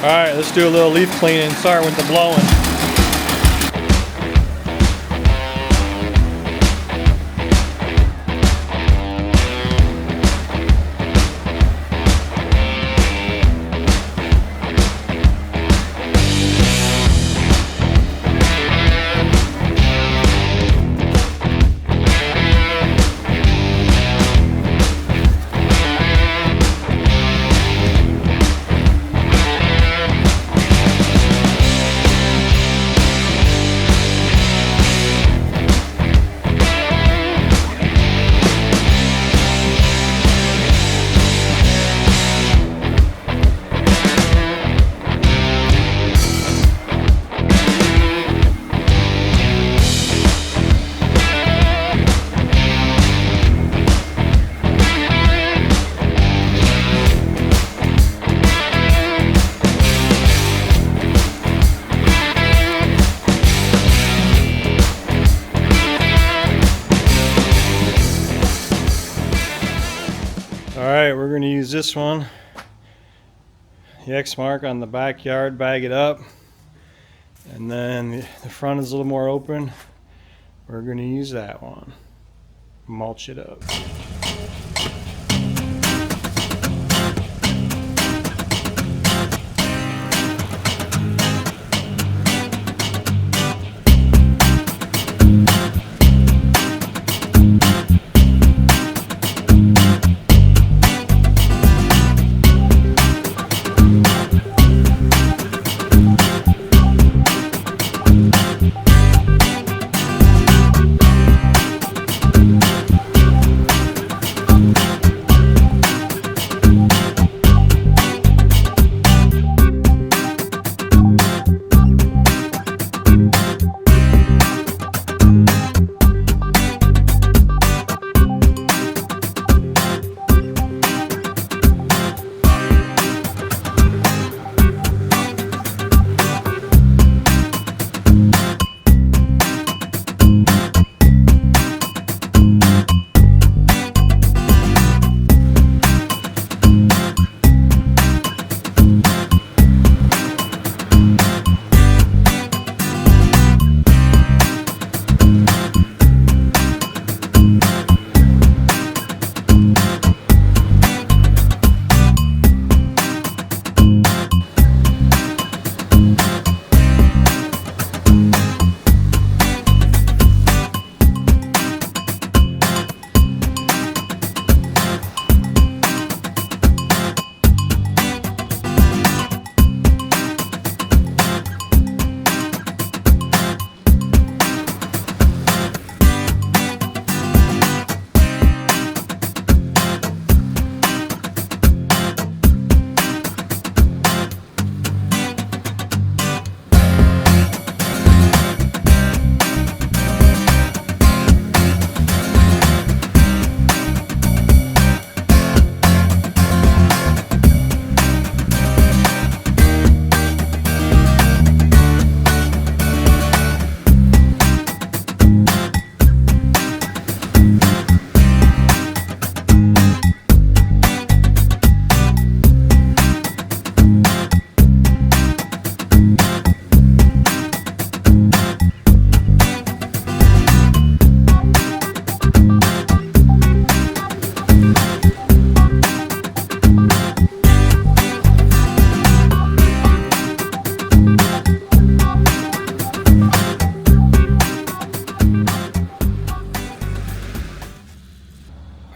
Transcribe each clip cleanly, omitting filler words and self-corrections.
Alright, let's do a little leaf cleaning, starting with the blowing. Alright, we're going to use this one, the X mark on the backyard, bag it up, and then the front is a little more open. We're going to use that one, mulch it up.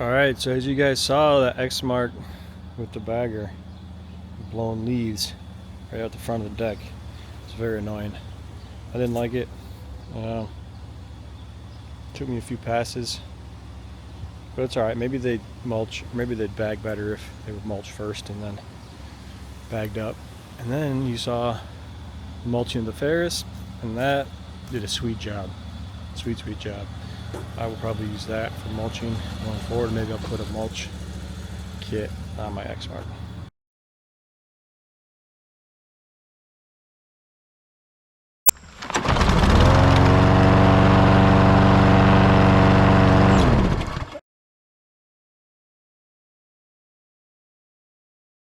Alright, so as you guys saw, that X mark with the bagger blowing leaves right out the front of the deck. It's very annoying. I didn't like it. Took me a few passes, but it's alright. Maybe they'd mulch, maybe they'd bag better if they would mulch first and then bagged up. And then you saw mulching the Ferris, and that did a sweet job. Sweet job. I will probably use that for mulching going forward. Maybe I'll put a mulch kit on my X mark.